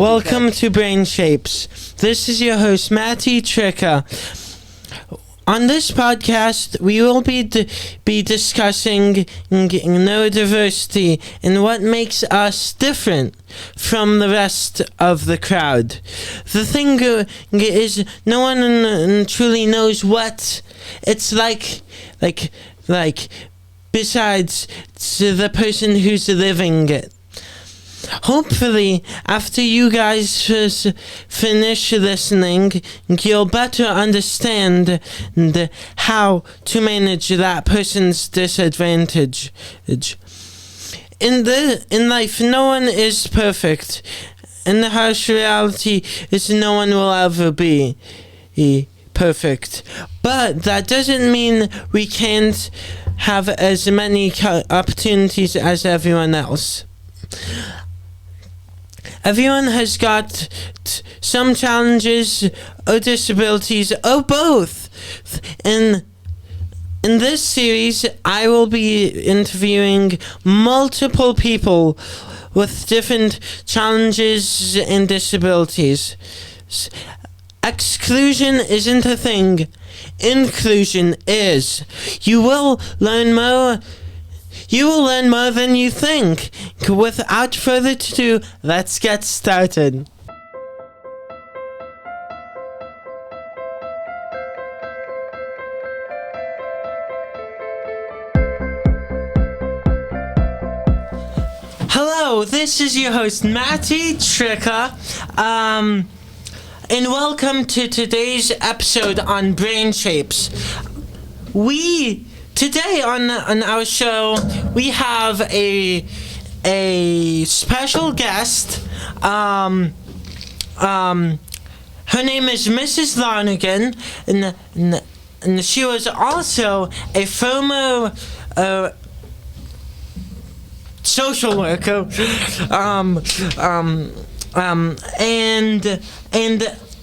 Welcome to Brain Shapes. This is your host, Matty, Tricca. On this podcast, we will be discussing neurodiversity and what makes us different from the rest of the crowd. The thing is, no one truly knows what it's like besides the person who's living it. Hopefully, after you guys finish listening, you'll better understand how to manage that person's disadvantage. In life, no one is perfect, and the harsh reality is no one will ever be perfect. But that doesn't mean we can't have as many opportunities as everyone else. Everyone has got some challenges or disabilities or both. In this series, I will be interviewing multiple people with different challenges and disabilities. Exclusion isn't a thing. Inclusion is. You will learn more than you think. Without further ado, let's get started. Hello, this is your host, Matty, Tricca, and welcome to today's episode on brain shapes. Today on our show, we have a special guest. Her name is Mrs. Lonergan, and she was also a former social worker,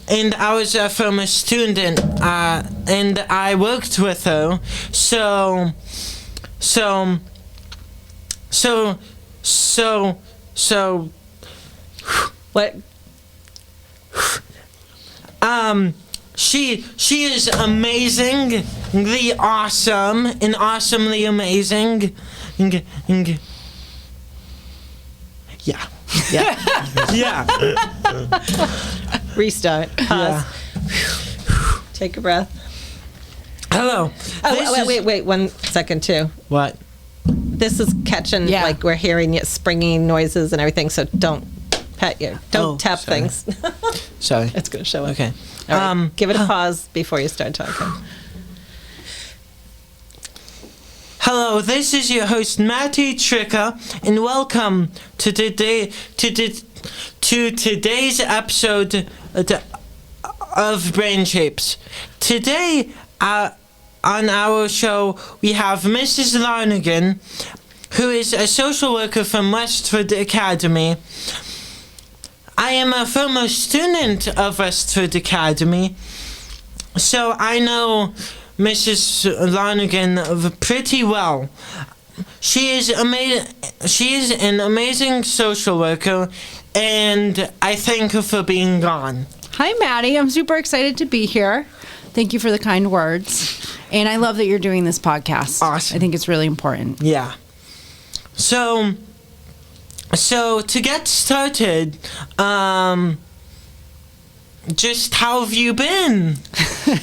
and I was a former student, and I worked with her. So, what? She is amazingly awesome and awesomely amazing. Yeah. Restart. Pause. Yeah. Take a breath. Hello. Wait 1 second too. What? This is catching, like we're hearing it, springing noises and everything, so don't pet you. Don't tap sorry. things. Sorry. It's going to show up. Okay. All right. Give it a pause before you start talking. Hello, this is your host, Matty, Tricca, and welcome to today's episode of Brain Shapes. Today, on our show, we have Mrs. Lonergan, who is a social worker from Westford Academy. I am a former student of Westford Academy, so I know Mrs. Lonergan pretty well. She is an amazing social worker, and I thank her for being on. Hi, Matty. I'm super excited to be here. Thank you for the kind words. And I love that you're doing this podcast. Awesome. I think it's really important. Yeah. So to get started, just how have you been?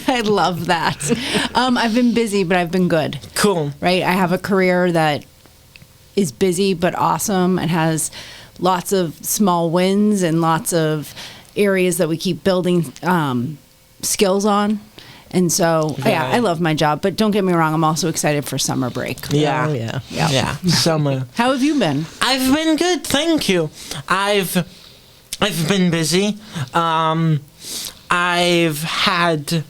I love that. I've been busy, but I've been good. Cool. Right? I have a career that is busy but awesome and has lots of small wins and lots of areas that we keep building skills on. And so, yeah, I love my job. But don't get me wrong, I'm also excited for summer break. Yeah. Summer. How have you been? I've been good, thank you. I've been busy. I've had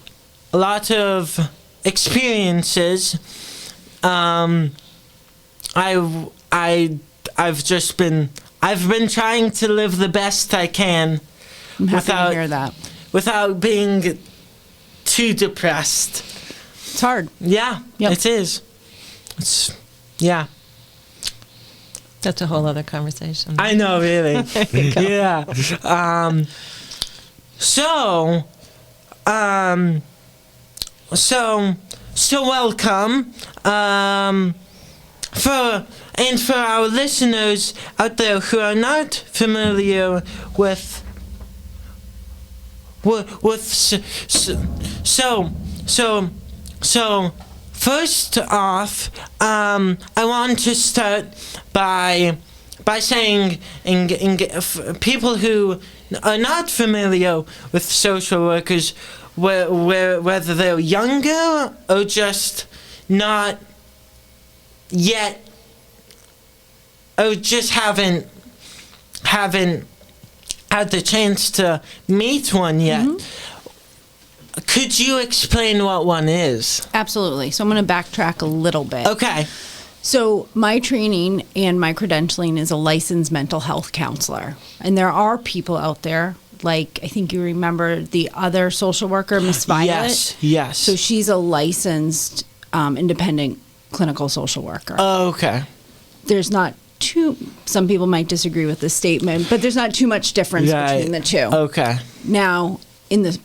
a lot of experiences. I've been trying to live the best I can. I'm happy to hear that. Without being too depressed. It's hard. Yeah, Yep. It is. That's a whole other conversation. I know, really. Yeah. So welcome. For our listeners out there who are not familiar with first off, I want to start by saying, people who are not familiar with social workers, whether they're younger or just not yet, or just haven't had the chance to meet one yet. Mm-hmm. Could you explain what one is? Absolutely. So I'm going to backtrack a little bit. Okay. So my training and my credentialing is a licensed mental health counselor. And there are people out there, like I think you remember the other social worker, Miss Violet. Yes. So she's a licensed independent clinical social worker. Oh, okay. There's not some people might disagree with this statement, but there's not too much difference between the two. Okay. Now, in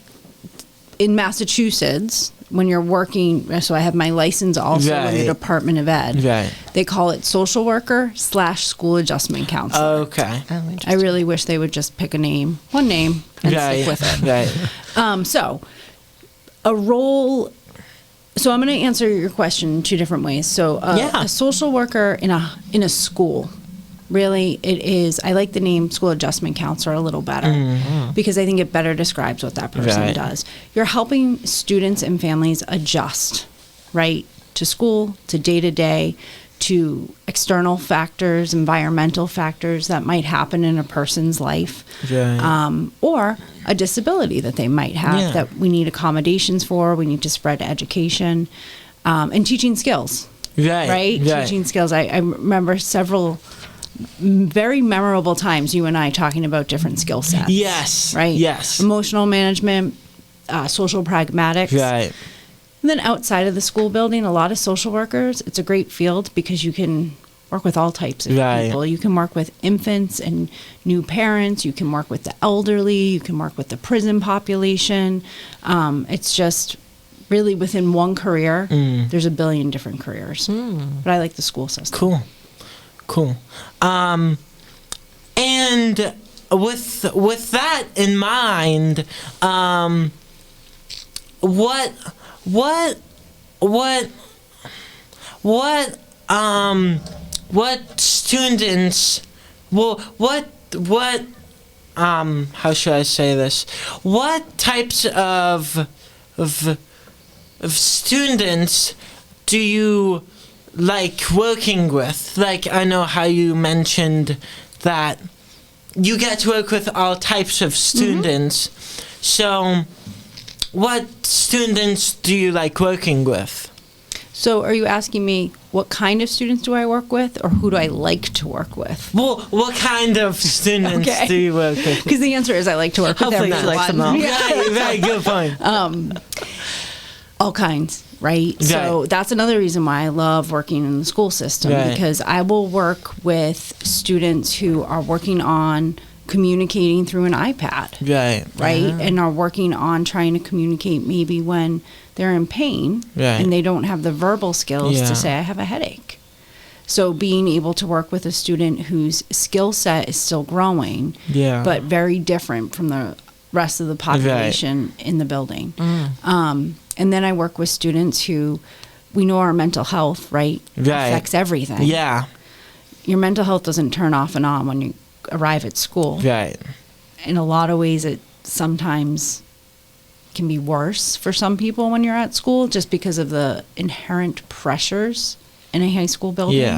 Massachusetts, when you're working, so I have my license also in the Department of Ed. Right. They call it social worker / school adjustment counselor. Okay. Oh, I really wish they would just pick one name, and stick with it. Right. So, a role. So I'm going to answer your question in two different ways. So a social worker in a school, really, it is, I like the name school adjustment counselor a little better because I think it better describes what that person does. You're helping students and families adjust, right, to school, to day-to-day, to external factors, environmental factors that might happen in a person's life, or a disability that they might have that we need accommodations for, we need to spread education, and teaching skills, right? Teaching skills. I remember several very memorable times you and I talking about different skill sets. Yes. Right? Yes. Emotional management, social pragmatics. Right. And then outside of the school building, a lot of social workers, it's a great field because you can work with all types of people. You can work with infants and new parents. You can work with the elderly. You can work with the prison population. It's just really within one career, there's a billion different careers. But I like the school system. Cool. And with that in mind, what students, how should I say this? What types of students do you like working with? Like, I know how you mentioned that you get to work with all types of students. So what students do you like working with? So are you asking me what kind of students do I work with, or who do I like to work with? Well, what kind of students do you work with? Because the answer is I like to work with everyone. Hopefully she likes them all. Very good point. All kinds, right? So that's another reason why I love working in the school system, because I will work with students who are working on communicating through an iPad, right? And are working on trying to communicate maybe when they're in pain and they don't have the verbal skills to say, I have a headache. So being able to work with a student whose skill set is still growing, but very different from the rest of the population in the building. And then I work with students who, we know our mental health, affects everything. Your mental health doesn't turn off and on when you arrive at school. In a lot of ways, it sometimes can be worse for some people when you're at school, just because of the inherent pressures in a high school building.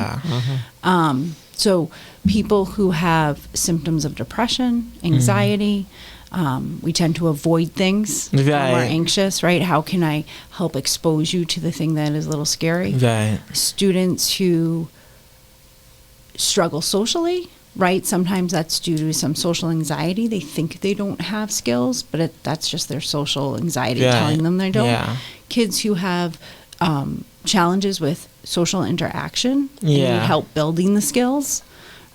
So people who have symptoms of depression, anxiety, we tend to avoid things when we're anxious, right? How can I help expose you to the thing that is a little scary? Students who struggle socially, right? Sometimes that's due to some social anxiety. They think they don't have skills, but that's just their social anxiety telling them they don't. Kids who have challenges with social interaction and need help building the skills,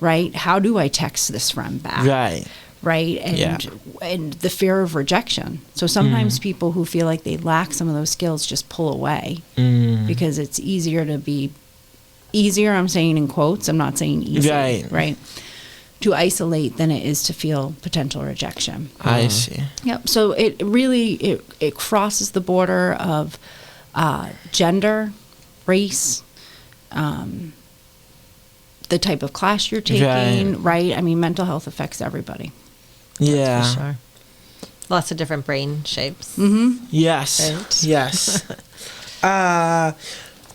right? How do I text this friend back? Right? And the fear of rejection. So sometimes people who feel like they lack some of those skills just pull away because it's easier, I'm saying in quotes, I'm not saying easy, right? To isolate than it is to feel potential rejection. I see. Yep. So it really, it crosses the border of gender, race, the type of class you're taking, right? I mean, mental health affects everybody. Yeah. That's for sure. Lots of different brain shapes. Yes. Right? Yes.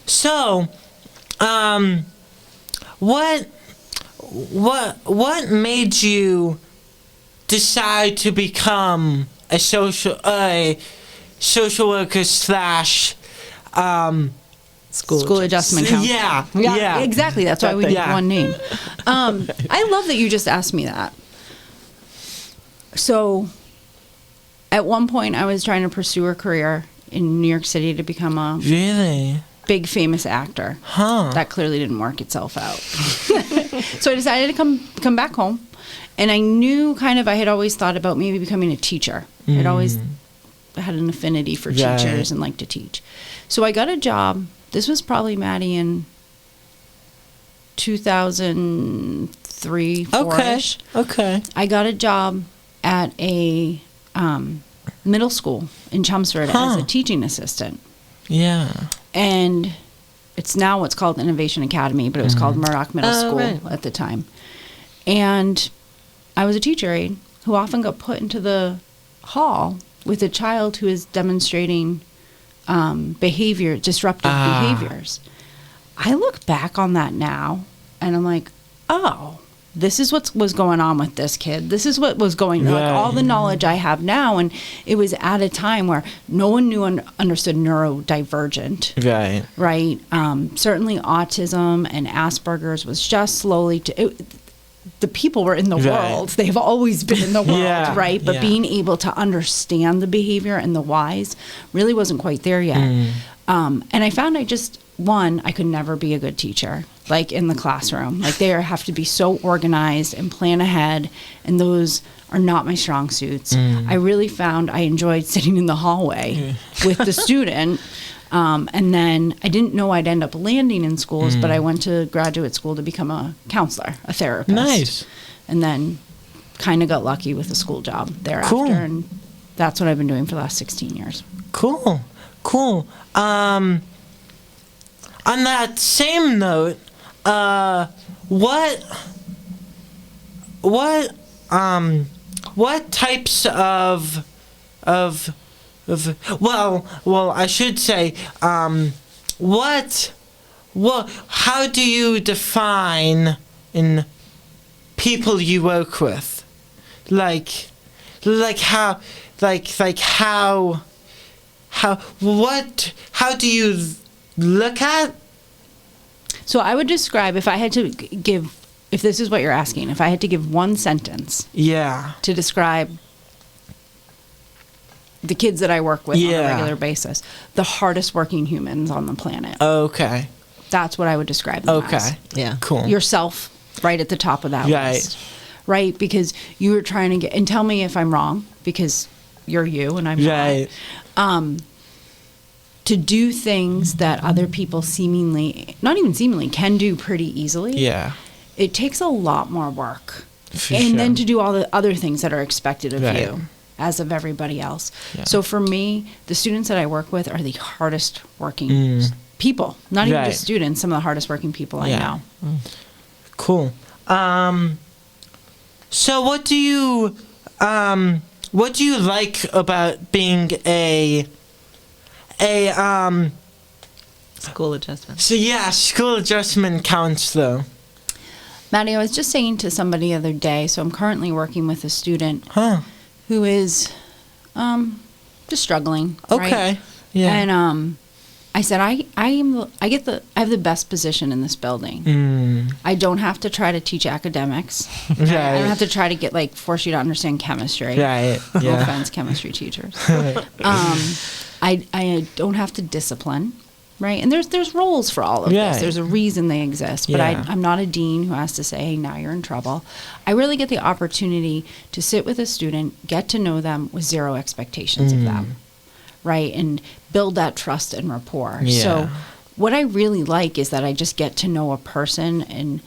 So, what made you decide to become a social worker / School adjustment counselor. Yeah. Exactly. That's why we did one name. I love that you just asked me that. So, at one point, I was trying to pursue a career in New York City to become a big famous actor. That clearly didn't work itself out. So I decided to come back home, and I knew I had always thought about maybe becoming a teacher. I'd always had an affinity for teachers and liked to teach. So I got a job. This was probably, Matty, in 2003, 4-ish. Okay. I got a job at a middle school in Chelmsford as a teaching assistant. Yeah. And it's now what's called Innovation Academy, but it was called Murdoch Middle School at the time. And I was a teacher aide who often got put into the hall with a child who is demonstrating disruptive behaviors. I look back on that now, and I'm like, oh, this is what was going on with this kid. This is what was going on. Like, all the knowledge I have now, and it was at a time where no one understood neurodivergent. Right. Certainly autism and Asperger's was just slowly the people were in the world. They've always been in the world, right? But being able to understand the behavior and the whys really wasn't quite there yet. And I found I could never be a good teacher, like in the classroom. Like, they have to be so organized and plan ahead, and those are not my strong suits. I really found I enjoyed sitting in the hallway with the student. And then I didn't know I'd end up landing in schools, but I went to graduate school to become a counselor, a therapist. Nice. And then kind of got lucky with a school job thereafter. Cool. And that's what I've been doing for the last 16 years. Cool. On that same note, what types of I should say, how do you define in people you work with? How do you look at? So I would describe, if I had to give, if this is what you're asking, if I had to give one sentence to describe the kids that I work with on a regular basis, the hardest working humans on the planet. Okay. That's what I would describe them as. Yeah. Cool. Yourself, right at the top of that list. Right? Because you were trying to get, and tell me if I'm wrong, because you're you and I'm not. To do things that other people not even seemingly, can do pretty easily. Yeah. It takes a lot more work. Then to do all the other things that are expected of you, as of everybody else. Yeah. So for me, the students that I work with are the hardest working people. Not even just students, some of the hardest working people I know. Cool. So what do you like about being a school adjustment? School adjustment counselor. Matty, I was just saying to somebody the other day, so I'm currently working with a student who is just struggling. Okay. Right? Yeah. And I said, I have the best position in this building. I don't have to try to teach academics. I don't have to try to force you to understand chemistry. No offense, chemistry teachers. I don't have to discipline. right? And there's roles for all of Right. this. There's a reason they exist. But Yeah. I'm not a dean who has to say, hey, now you're in trouble. I really get the opportunity to sit with a student, get to know them with zero expectations of them, right? And build that trust and rapport. Yeah. So what I really like is that I just get to know a person and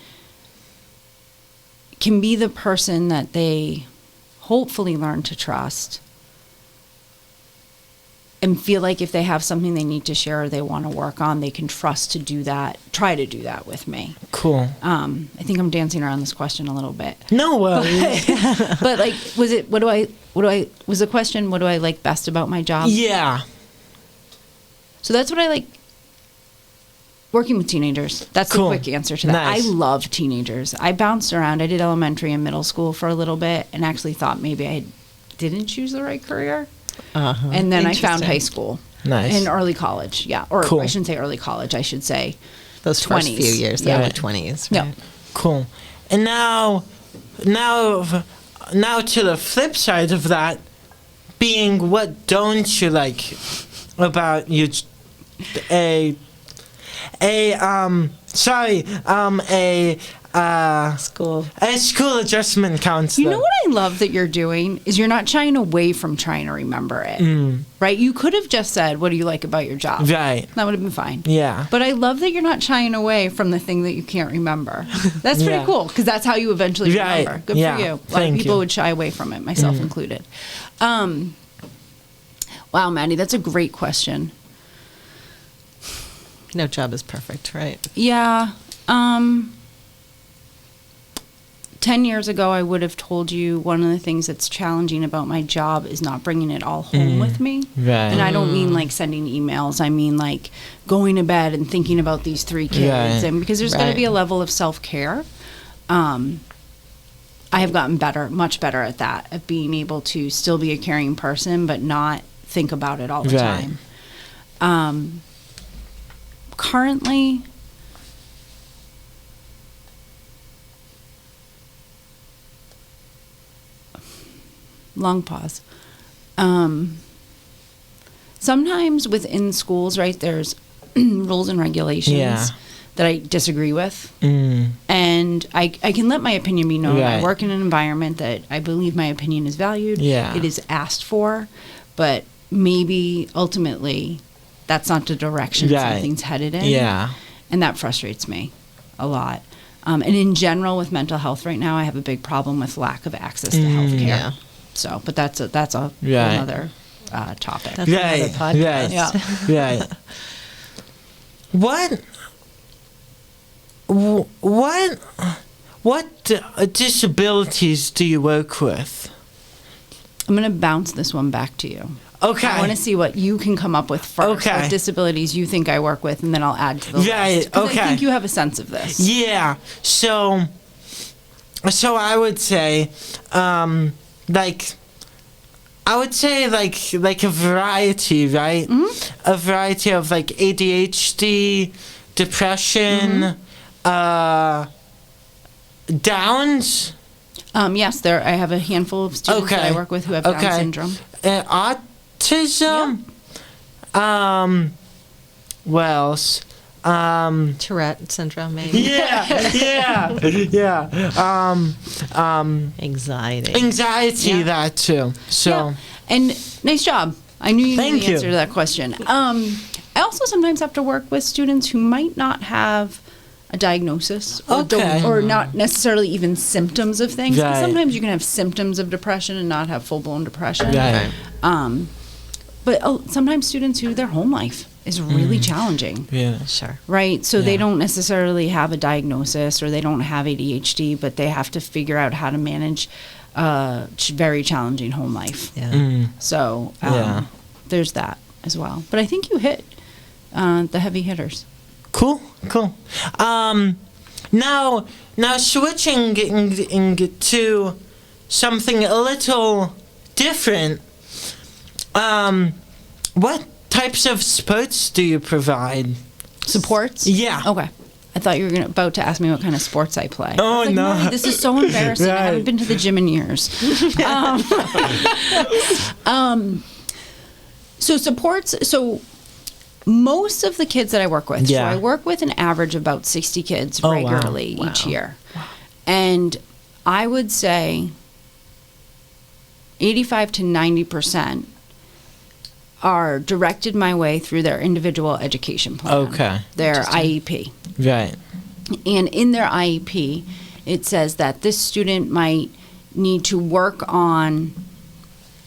can be the person that they hopefully learn to trust and feel like if they have something they need to share or they want to work on, they can trust to do that, try to do that with me. Cool. I think I'm dancing around this question a little bit. No worries. But like, was the question, what do I like best about my job? Yeah. So that's what I like. Working with teenagers. That's Cool. the quick answer to that. Nice. I love teenagers. I bounced around. I did elementary and middle school for a little bit and actually thought maybe I didn't choose the right career. Uh-huh. And then I found Interesting. high school. Nice. And early college. Yeah. Or Cool. I shouldn't say early college. I should say Those first 20s. few years, Yeah. yeah, 20s. Yeah. Right? Cool. And now to the flip side of that, being what don't you like about you? School. A school adjustment counselor. You know what I love that you're doing is you're not shying away from trying to remember it. Right? You could have just said, what do you like about your job? Right. That would have been fine. Yeah. But I love that you're not shying away from the thing that you can't remember. That's pretty Yeah. cool because that's how you eventually Right. remember. Good Yeah. for you. A lot Thank of people you. would shy away from it, myself included. Wow, Matty, that's a great question. No job is perfect, right? Yeah. 10 years ago, I would have told you one of the things that's challenging about my job is not bringing it all home with me. Right. And I don't mean like sending emails. I mean like going to bed and thinking about these 3 kids. Right. And because there's got to Right. be a level of self-care. I have gotten better, much better at that, at being able to still be a caring person, but not think about it all the Right. time. Currently, long pause. Sometimes within schools, right, there's rules and regulations Yeah. that I disagree with. Mm. And I can let my opinion be known. I Right. work in an environment that I believe my opinion is valued. Yeah. It is asked for, but maybe ultimately that's not the direction Right. something's headed in. Yeah. And that frustrates me a lot. And in general, with mental health right now, I have a big problem with lack of access to health care. Yeah. So, but that's a whole Right. other topic. That's another podcast. Right. Yeah. Right. What disabilities do you work with? I'm going to bounce this one back to you. Okay. I want to see what you can come up with first. Okay. What disabilities you think I work with, and then I'll add to the Right, list. 'Cause okay. I think you have a sense of this. Yeah. So I would say, like a variety, right? Mm-hmm. A variety of like ADHD, depression, Mm-hmm. Downs, Yes, I have a handful of students that I Okay. work with who have Down Okay. syndrome. Autism. What else? Tourette syndrome, maybe. Yeah. Anxiety. Anxiety, Yeah. that too. So. Yeah. And nice job. I knew you knew Thank the you. answer to that question. I also sometimes have to work with students who might not have a diagnosis or, Okay. or not necessarily even symptoms of things. 'Cause Right. sometimes you can have symptoms of depression and not have full-blown depression. Right. But sometimes students who their home life is really challenging. Yeah. Sure. Right. So they Yeah. don't necessarily have a diagnosis or they don't have ADHD, but they have to figure out how to manage very challenging home life. Yeah. So Yeah. there's that as well. But I think you hit the heavy hitters. Cool. Now switching to something a little different. What types of sports do you provide? Supports? Yeah. Okay. I thought you were about to ask me what kind of sports I play. Oh, I was like, no. Mommy, this is so embarrassing. I Right. haven't been to the gym in years. So supports. So most of the kids that I work with, Yeah. so I work with an average of about 60 kids Oh, wow. regularly each year. And I would say 85 to 90% are directed my way through their individual education plan. Okay. Their IEP. Right. And in their IEP, it says that this student might need to work on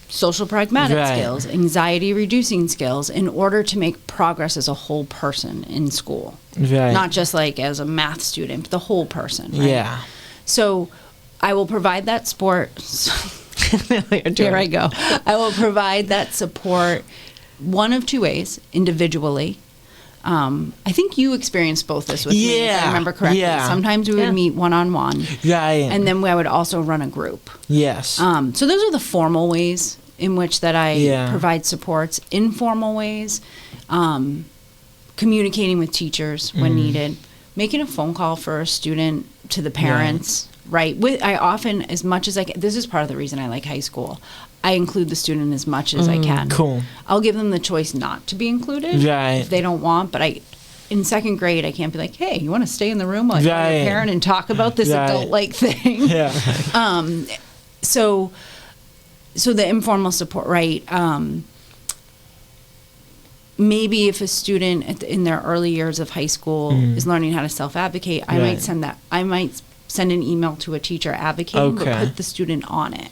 social pragmatic Right. skills, anxiety reducing skills in order to make progress as a whole person in school. Right. Not just like as a math student, but the whole person. Right? Yeah. So I will provide that support. Here I go. I will provide that support one of two ways, individually. I think you experienced both this with me, if I remember correctly. Yeah. Sometimes we would meet one-on-one. Right. And then I would also run a group. Yes. So those are the formal ways in which that I Yeah. provide supports. Informal ways, communicating with teachers when needed, making a phone call for a student to the parents, right? I often, as much as I can, this is part of the reason I like high school, I include the student as much as I can. Cool. I'll give them the choice not to be included Right. if they don't want, but in second grade, I can't be like, hey, you want to stay in the room while you're Right. a parent and talk about this Right. adult-like thing? Yeah. So the informal support, right? Maybe if a student in their early years of high school is learning how to self-advocate, I Right. might send an email to a teacher advocating, but Okay. put the student on it.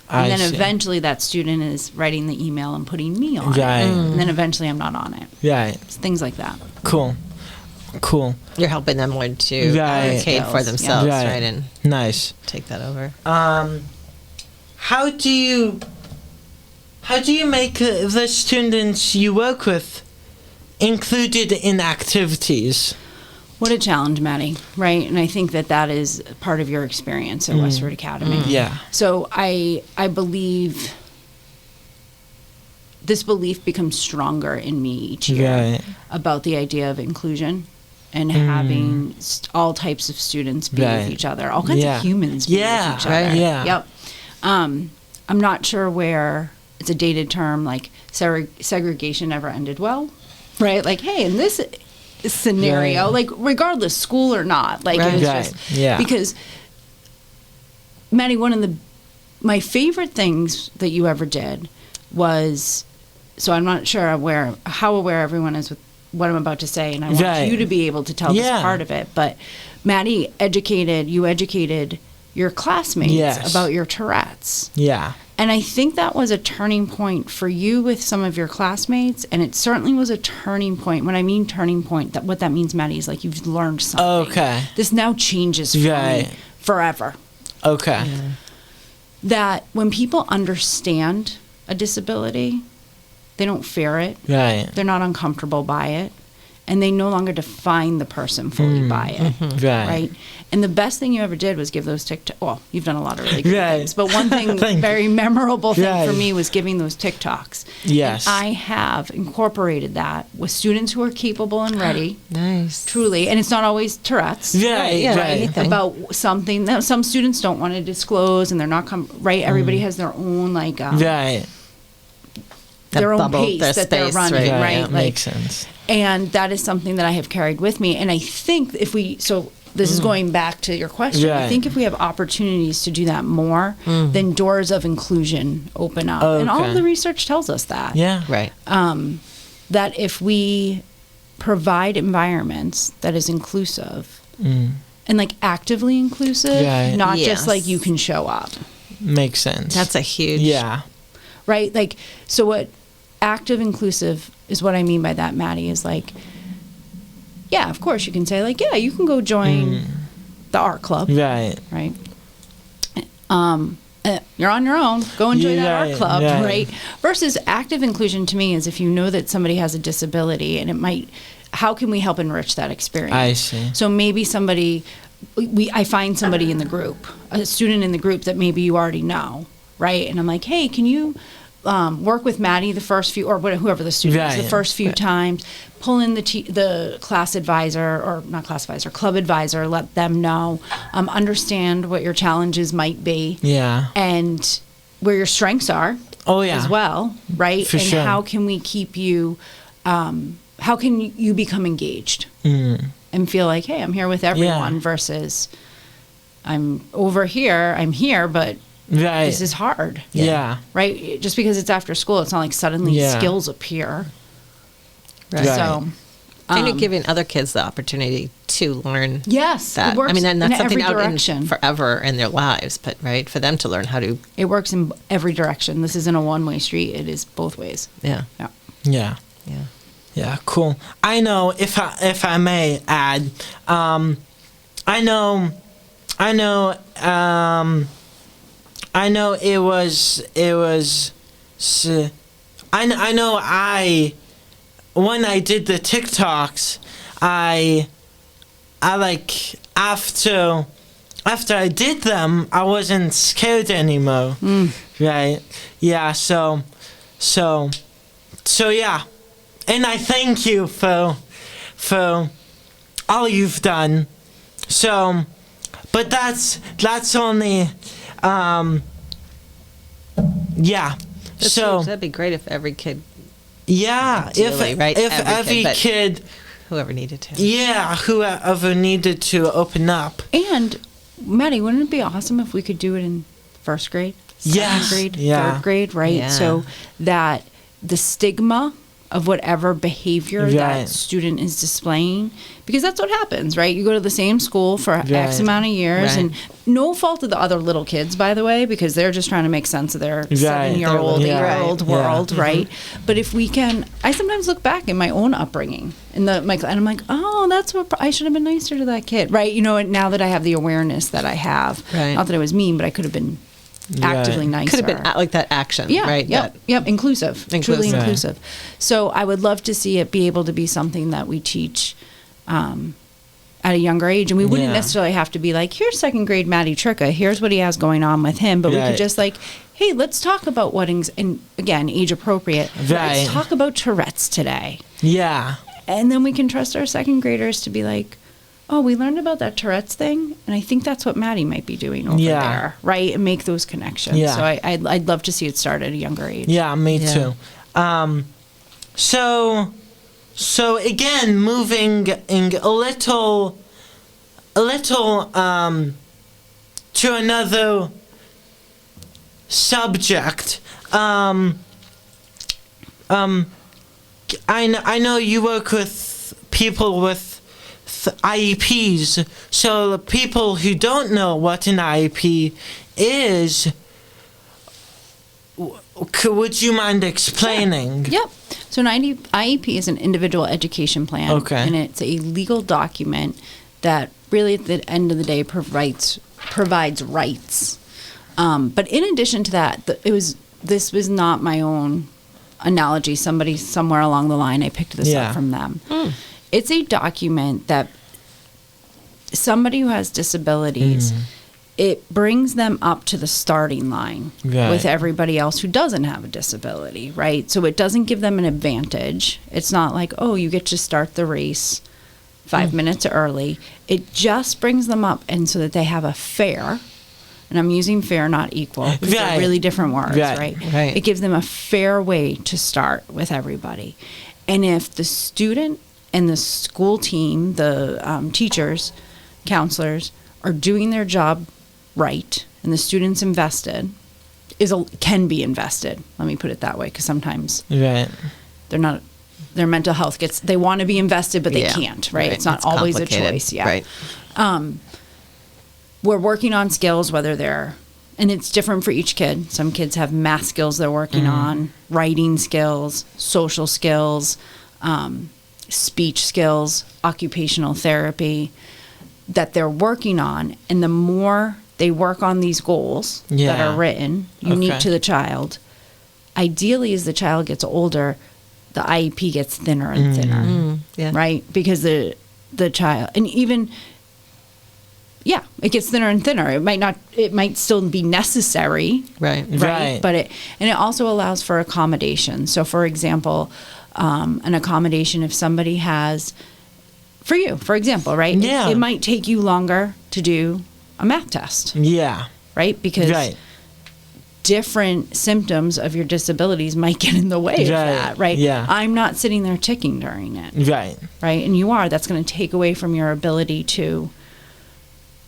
And then eventually that student is writing the email and putting me on Right. it. And then eventually I'm not on it. Right. It's things like that. Cool. You're helping them learn to Right. advocate for Skills, themselves, yeah. right? And Nice. take that over. How do you make the students you work with included in activities? What a challenge, Matty, right? And I think that is part of your experience at Westford Academy. Yeah. So I believe this belief becomes stronger in me each year Right. about the idea of inclusion and having all types of students be Right. with each other, all kinds Yeah. of humans be Yeah, with each other. right. Yeah. Yep. I'm not sure where it's a dated term, like segregation never ended well, right? Like, hey, in this scenario, Right. like regardless, school or not, like it was Right. just Yeah. because Matty, one of my favorite things that you ever did was, so I'm not sure how aware everyone is with what I'm about to say, and I want Right. you to be able to tell Yeah. this part of it. But Matty educated your classmates Yes. about your Tourette's. Yeah. And I think that was a turning point for you with some of your classmates, and it certainly was a turning point. When I mean turning point, what that means, Matty, is like you've learned something. Okay. This now changes for Right. me forever. Okay. That when people understand a disability, they don't fear it, Right. they're not uncomfortable by it, and they no longer define the person fully by it. Right. Right? And the best thing you ever did was give those TikToks. Well, you've done a lot of really good Right. things, but one thing, Thank you. very memorable thing for Right. me was giving those TikToks. Yes. And I have incorporated that with students who are capable and ready, Nice. truly. And it's not always Tourette's. Right. Yeah, Right. anything. About something that some students don't want to disclose, and they're not right. Everybody has their own like Right. their own bubble, pace their that they're space, running, right, right? Yeah, Like, makes sense. and that is something that I have carried with me. And I think this is going back to your question. I Right. think if we have opportunities to do that more, then doors of inclusion open up. And all Okay. of the research tells us that. Yeah. Right. That if we provide environments that is inclusive and like actively inclusive, Right. not Yes. just like you can show up. Makes sense. That's a huge. Yeah. Right? Like, so what active inclusive is what I mean by that, Matty, is like, yeah, of course you can say like, yeah, you can go join the art club, Right. right? You're on your own. Go enjoy that art Right, club, right. right? Versus active inclusion to me is if you know that somebody has a disability and how can we help enrich that experience? I see. So maybe I find somebody in the group, a student in the group that maybe you already know, right? And I'm like, hey, can you work with Matty the first few, or whoever the student is, Right. the first few times, pull in the class advisor, or not class advisor, club advisor, let them know, understand what your challenges might be, Yeah. and where your strengths are Oh yeah. as well, right? For and sure. how can we keep you how can you become engaged and feel like, hey, I'm here with everyone versus I'm over here, I'm here, but this is hard. Yeah. Right? Just because it's after school, it's not like suddenly skills appear. Right. So, and you're giving other kids the opportunity to learn yes, that. it works I mean, and that's in something every out direction. in forever in their lives, but right, for them to learn how to. It works in every direction. This isn't a one-way street. It is both ways. Yeah. Yeah. Yeah. Yeah. Yeah, cool. I know, if I may add, I know it was, I know when I did the TikToks, I like, after I did them, I wasn't scared anymore. Right? Yeah, so yeah. And I thank you for all you've done. So, but that's only, yeah. So that'd be great if every kid. Yeah, Ideally, right? if Every every kid, whoever needed to. yeah, whoever needed to open up. And Matty, wouldn't it be awesome if we could do it in first grade, Yes, second grade, yeah. third grade, right? Yeah. So that the stigma of whatever behavior that Right. student is displaying, because that's what happens, right? You go to the same school for X Right. amount of years, Right. and no fault of the other little kids, by the way, because they're just trying to make sense of their 7-year-old, Yeah. 8-year-old Yeah. world, right? But if we can, I sometimes look back in my own upbringing and and I'm like, oh, that's what I should have been nicer to that kid, right? You know, and now that I have the awareness that I have, Right. not that I was mean, but I could have been actively nicer. Could have been like that action, Yeah, right? Yep. Inclusive. Truly Inclusive. Right. inclusive. So I would love to see it be able to be something that we teach at a younger age. And we wouldn't Yeah. necessarily have to be like, here's second grade Matty Tricca. Here's what he has going on with him. But we Right. could just like, hey, let's talk about and again, age appropriate. Right. Let's talk about Tourette's today. Yeah. And then we can trust our second graders to be like, oh, we learned about that Tourette's thing, and I think that's what Maddie might be doing over Yeah. there, right? And make those connections. Yeah. So I'd love to see it start at a younger age. Yeah, me Yeah. too. So again, moving a little to another subject. I know you work with people with IEPs, so the people who don't know what an IEP is, would you mind explaining? Yep. So an IEP is an individual education plan. Okay. And it's a legal document that really at the end of the day provides rights. But in addition to that, this was not my own analogy. Somebody somewhere along the line, I picked this Yeah. up from them. It's a document that somebody who has disabilities, it brings them up to the starting line Right. with everybody else who doesn't have a disability, right? So it doesn't give them an advantage. It's not like, oh, you get to start the race 5 minutes early. It just brings them up, and so that they have a fair, and I'm using fair, not equal, because Right. they're really different words, Right. right? Right. It gives them a fair way to start with everybody. And if the student and the school team, the teachers, counselors, are doing their job right, and the students invested, can be invested. Let me put it that way, because sometimes Right. they're not. Their mental health they want to be invested, but they Yeah. can't. Right? Right. It's not It's always a complicated. choice. Yeah. Right. We're working on skills, whether they're, and it's different for each kid. Some kids have math skills they're working on, writing skills, social skills, speech skills, occupational therapy that they're working on. And the more they work on these goals that Yeah. are written, unique Okay. to the child, ideally as the child gets older, the IEP gets thinner and thinner, Yeah. right? Because the child, and even, yeah, it gets thinner and thinner. It might still be necessary, Right. Right. but it also allows for accommodation. So for example, an accommodation if somebody has, for example, right? Yeah. It might take you longer to do a math test, Yeah. right? Because Right. different symptoms of your disabilities might get in the way of that, right? Yeah. I'm not sitting there ticking during it. Right. Right? And you are. That's going to take away from your ability to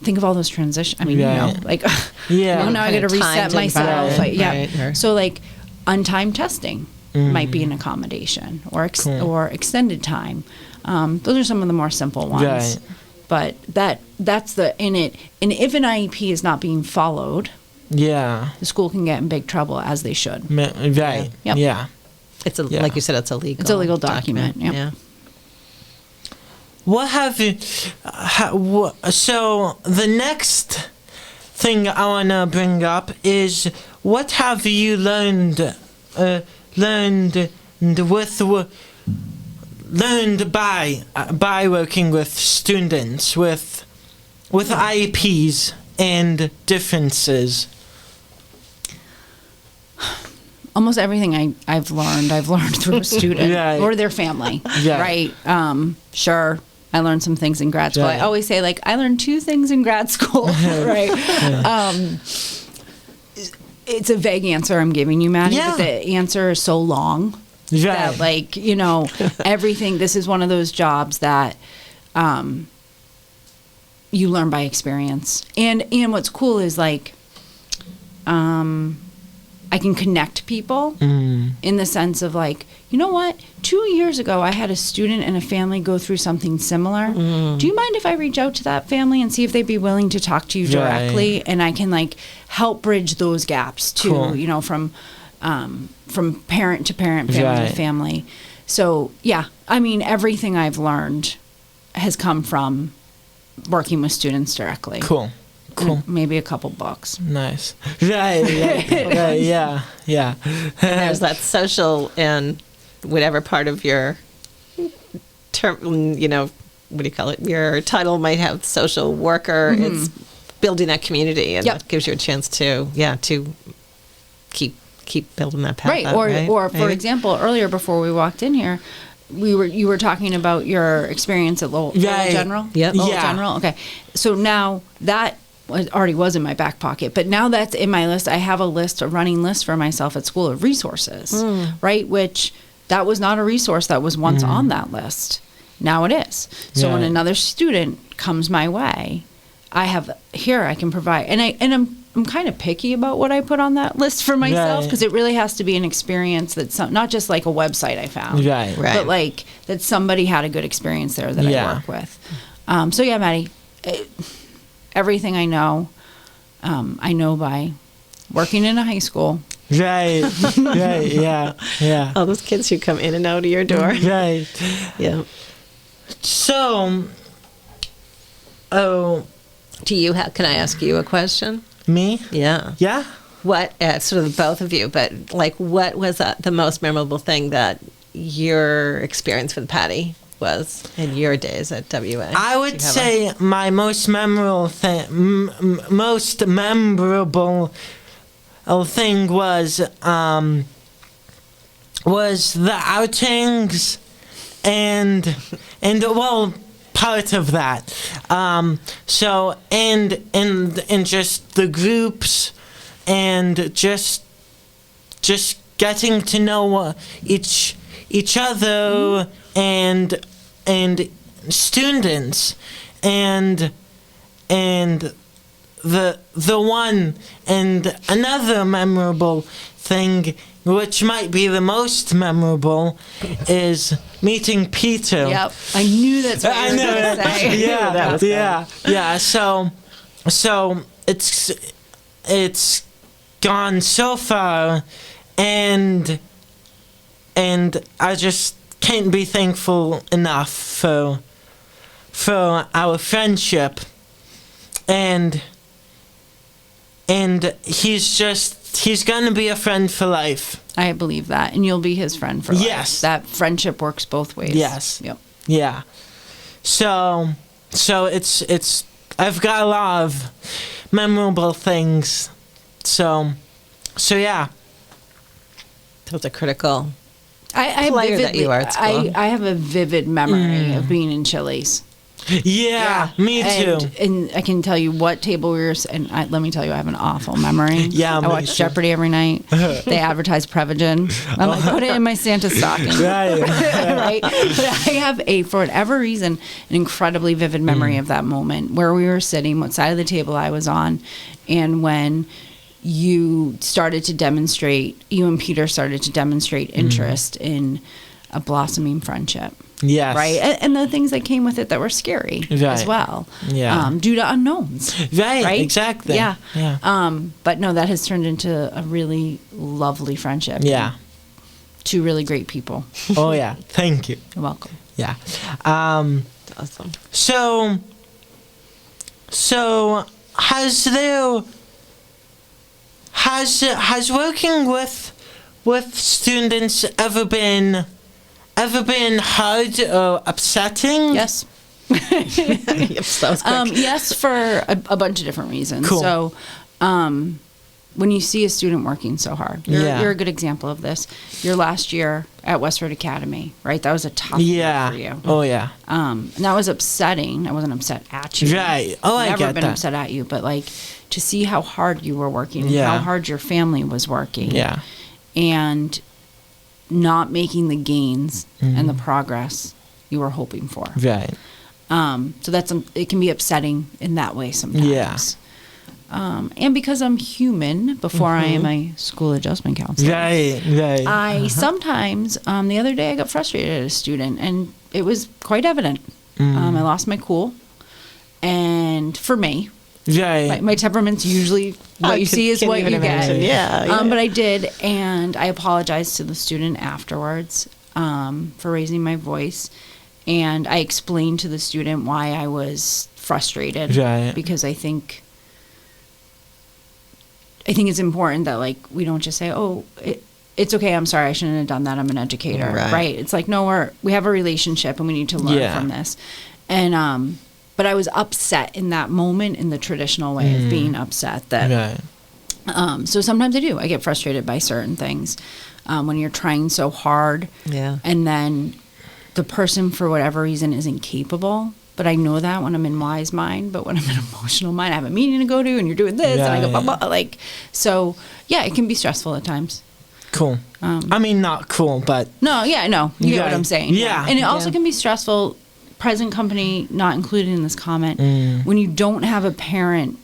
think of all those transitions. I mean, like, now I got to reset myself. Like, So, like, untimed testing might be an accommodation, or extended time. Those are some of the more simple ones. Right. But that's and if an IEP is not being followed, the school can get in big trouble, as they should. Right. Yep. Yeah. It's like you said, it's a legal. It's a legal document. Yep. Yeah. What have you? So the next thing I want to bring up is, what have you learned by working with students with IEPs and differences? Almost everything I've learned through a student or their family, right? Sure, I learned some things in grad school. I always say, like, I learned 2 things in grad school, right? It's a vague answer I'm giving you, Matty, but the answer is so long that, like, everything. This is one of those jobs that you learn by experience, and what's cool is, like, I can connect people in the sense of, like, you know what? 2 years ago, I had a student and a family go through something similar. Do you mind if I reach out to that family and see if they'd be willing to talk to you directly? And I can, like, help bridge those gaps too, from parent to parent, family to family. So, I mean, everything I've learned has come from working with students directly. Cool. Maybe a couple books. Nice. Right. Yeah. And there's that social and whatever part of your term, what do you call it? Your title might have social worker. It's building that community, and that gives you a chance to keep building that path. Right. Or for example, earlier before we walked in here, you were talking about your experience at Lowell General. Yep. Lowell General. Okay. So now that already was in my back pocket, but now that's in my list. I have a running list for myself at school of resources, right? Which that was not a resource that was once on that list. Now it is. So when another student comes my way, I can provide, and I'm kind of picky about what I put on that list for myself, because it really has to be an experience that's not just like a website I found, but like that somebody had a good experience there that I work with. So Matty, everything I know by working in a high school. Right. Yeah. All those kids who come in and out of your door. Right. Yeah. So, can I ask you a question? Me? Yeah. Yeah. What, sort of both of you, but like, what was the most memorable thing that your experience with Patti was in your days at WA? I would say my most memorable thing was the outings and part of that. So and just the groups and just getting to know each other and students and the one and another memorable thing, which might be the most memorable, is meeting Peter. Yep, I knew that's what you were going to say. Yeah. So it's gone so far, and I just can't be thankful enough for our friendship, and he's gonna be a friend for life. I believe that, and you'll be his friend for life. Yes, that friendship works both ways. Yes. Yep. Yeah. So it's I've got a lot of memorable things. So yeah. Those are critical. I player that you are at school. I have a vivid memory of being in Chili's. Yeah, me too. And I can tell you what table we were, and let me tell you, I have an awful memory. Yeah, I watch Jeopardy every night. They advertise Prevagen. I'm like, put it in my Santa stocking. Right. Right? But I have for whatever reason, an incredibly vivid memory of that moment where we were sitting, what side of the table I was on, and when you and Peter started to demonstrate interest in a blossoming friendship. Yes. Right. And the things that came with it that were scary as well. Yeah. Due to unknowns. Right. Exactly. Yeah. Yeah. But no, that has turned into a really lovely friendship. Yeah. Two really great people. Oh yeah. Thank you. You're welcome. Yeah. Awesome. So has working with students ever been hard or upsetting? Yes. Yep, that was quick. Yes, for a bunch of different reasons. Cool. So, when you see a student working so hard, you're a good example of this. Your last year at Westford Academy, right? That was a tough year for you. Oh yeah. And that was upsetting. I wasn't upset at you. Right. Oh, I Never get been that. upset at you, but like to see how hard you were working, and Yeah. how hard your family was working, Yeah. and not making the gains and the progress you were hoping for. Right. So it can be upsetting in that way sometimes. Yeah. And because I'm human, before I am a school adjustment counselor, Right. Right. I sometimes, the other day I got frustrated at a student, and it was quite evident. I lost my cool. And for me, right. my temperament's usually what you see is what you get. Yeah. But I did, and I apologized to the student afterwards for raising my voice. And I explained to the student why I was frustrated. Right. Because I think it's important that, like, we don't just say, oh, it's okay, I'm sorry, I shouldn't have done that, I'm an educator. Right? It's like, no, we have a relationship and we need to learn from this. And but I was upset in that moment in the traditional way of being upset that so sometimes I get frustrated by certain things when you're trying so hard, and then the person for whatever reason isn't capable. But I know that when I'm in wise mind. But when I'm in emotional mind, I have a meeting to go to, and you're doing this, and I go blah, blah, like, so yeah, it can be stressful at times. Cool. I mean, not cool, but no, you get what I'm saying. Yeah. And it also can be stressful, present company not included in this comment, when you don't have a parent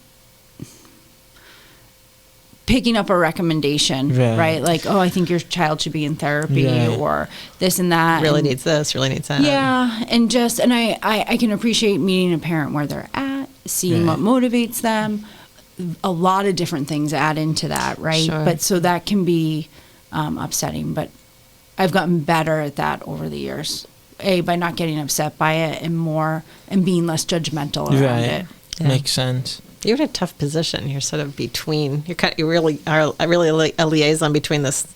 picking up a recommendation, right? Like, oh, I think your child should be in therapy, or this and that. Really needs this, really needs that. Yeah, and I can appreciate meeting a parent where they're at, seeing what motivates them. A lot of different things add into that, right? Sure. But so that can be upsetting, but I've gotten better at that over the years. By not getting upset by it, and being less judgmental around it. Yeah. Makes sense. You're in a tough position. You're sort of between. You really are a liaison between this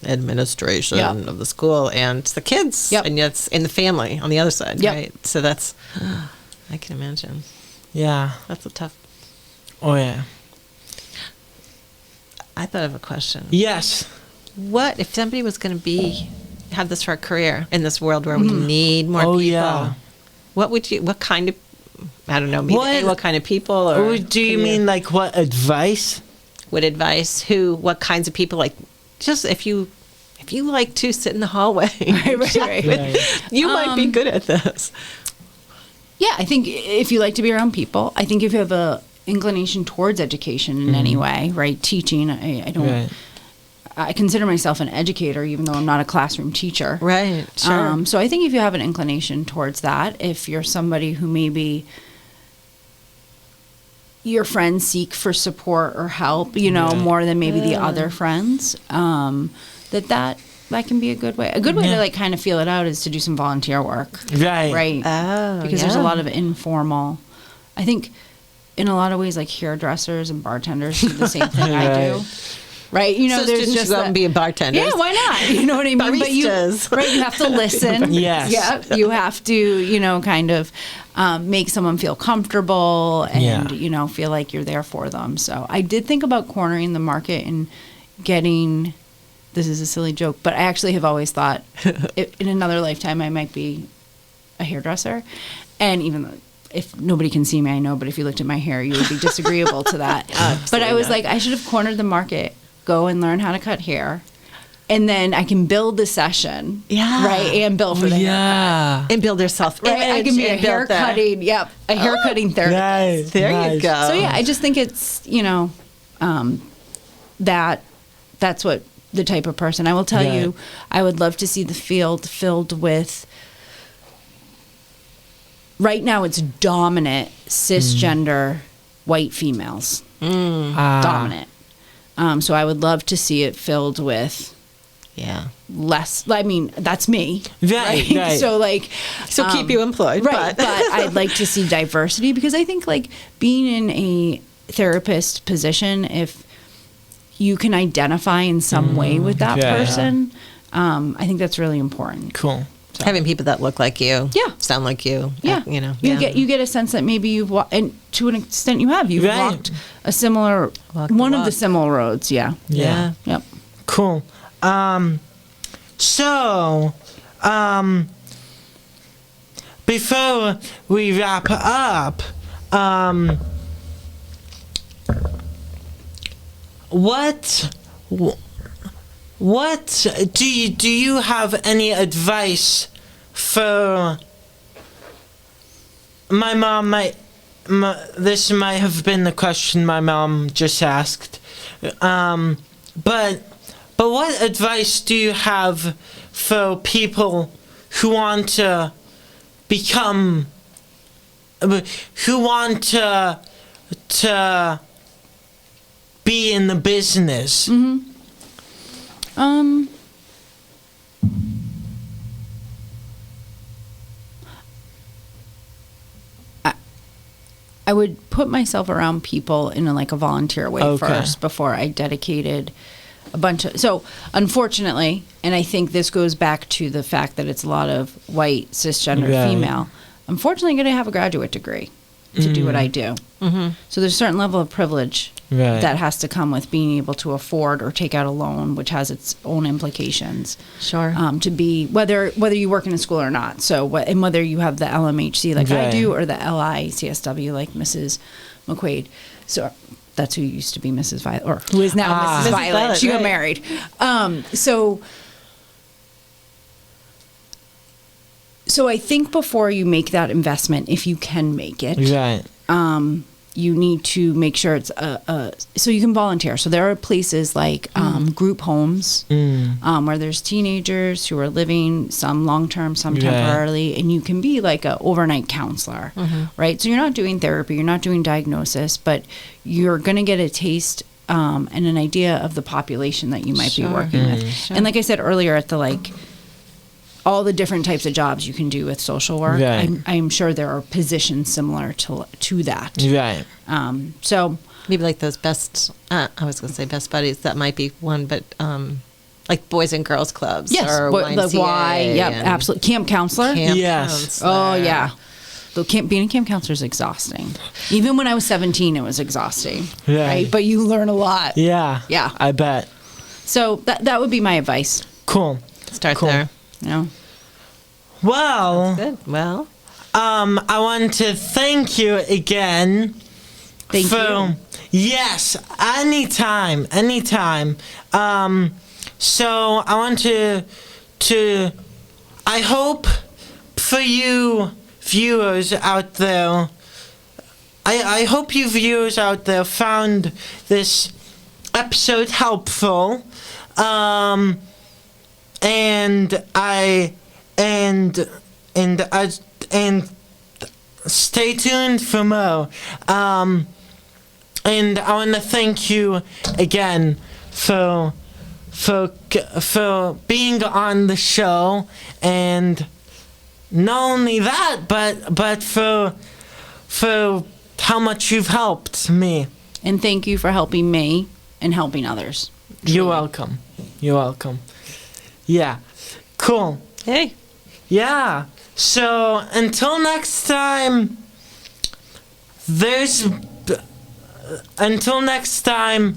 administration of the school and the kids, and it's in the family on the other side, right? So that's, I can imagine. Yeah, that's a tough. Oh yeah. I thought of a question. Yes. What if somebody was going to have this for a career in this world where we need more people? Yeah. What kind of, I don't know, what kind of people? Or do you mean like what advice? What advice? What kinds of people? Like, just if you like to sit in the hallway, right. You might be good at this. Yeah, I think if you like to be around people, I think if you have a inclination towards education in any way, right? Teaching, I don't. Right. I consider myself an educator, even though I'm not a classroom teacher. Right, sure. So I think if you have an inclination towards that, if you're somebody who maybe your friends seek for support or help, more than maybe the other friends, that can be a good way. A good way to like kind of feel it out is to do some volunteer work. Right. Right. Oh, because there's a lot of informal, I think in a lot of ways, like hairdressers and bartenders do the same thing I do. Right, so there's just go and be a bartender. Yeah, why not? You know what I mean? Baristas. But you have to listen. Yes. Yeah, you have to, kind of make someone feel comfortable and feel like you're there for them. So I did think about cornering the market and getting. This is a silly joke, but I actually have always thought in another lifetime I might be a hairdresser. And even though, if nobody can see me, I know, but if you looked at my hair, you would be disagreeable to that. But I was like, I should have cornered the market, go and learn how to cut hair. And then I can build the session, right, and bill for the haircut. And build yourself, right? I can be a hair cutting, a hair cutting therapist. Nice, There you go. So yeah, I just think it's, that's what the type of person. I will tell you, I would love to see the field filled with, right now it's dominant cisgender white females. Dominant. So I would love to see it filled with less, I mean, that's me. Right. So like, So keep you employed. Right. But I'd like to see diversity, because I think like being in a therapist position, if you can identify in some way with that person, I think that's really important. Cool. So. Having people that look like you, sound like you, You get a sense that maybe you've walked, and to an extent you have, you've walked a similar, one of the similar roads. Yeah. Yep. Cool. So, before we wrap up, what do you have any advice for my mom? This might have been the question my mom just asked, but what advice do you have for people who want to become, who want to be in the business? I would put myself around people in a volunteer way first before I dedicated a bunch of. So unfortunately, and I think this goes back to the fact that it's a lot of white cisgender female. Unfortunately, I'm going to have a graduate degree to do what I do. So there's a certain level of privilege that has to come with being able to afford or take out a loan, which has its own implications. Sure. To be whether you work in a school or not. So and whether you have the LMHC like I do, or the LICSW like Mrs. McQuaid. So that's who used to be Mrs. Violet, or who is now Mrs. Violet. She got married. So I think before you make that investment, if you can make it, you need to make sure it's so you can volunteer. So there are places like group homes where there's teenagers who are living, some long-term, some temporarily, and you can be like an overnight counselor, right? So you're not doing therapy, you're not doing diagnosis, but you're going to get a taste and an idea of the population that you might be working with. And like I said earlier, at the all the different types of jobs you can do with social work. I'm sure there are positions similar to that. So maybe like those best, I was going to say best buddies, that might be one, but like boys and girls clubs. Yes, or the Y, absolutely. Camp counselor. Counselor. Oh, yeah. Being a camp counselor is exhausting. Even when I was 17, it was exhausting. Right? But you learn a lot. Yeah. I bet. So that would be my advice. Cool. Start there. Yeah. Well, good. Well, I want to thank you again. Thank you. Yes, anytime. So I want to I hope for you viewers out there, I hope you viewers out there found this episode helpful. And stay tuned for more. And I want to thank you again for being on the show, and not only that, but for how much you've helped me. And thank you for helping me and helping others. Truly. You're welcome. Yeah. Cool. Hey. Yeah. So until next time, until next time,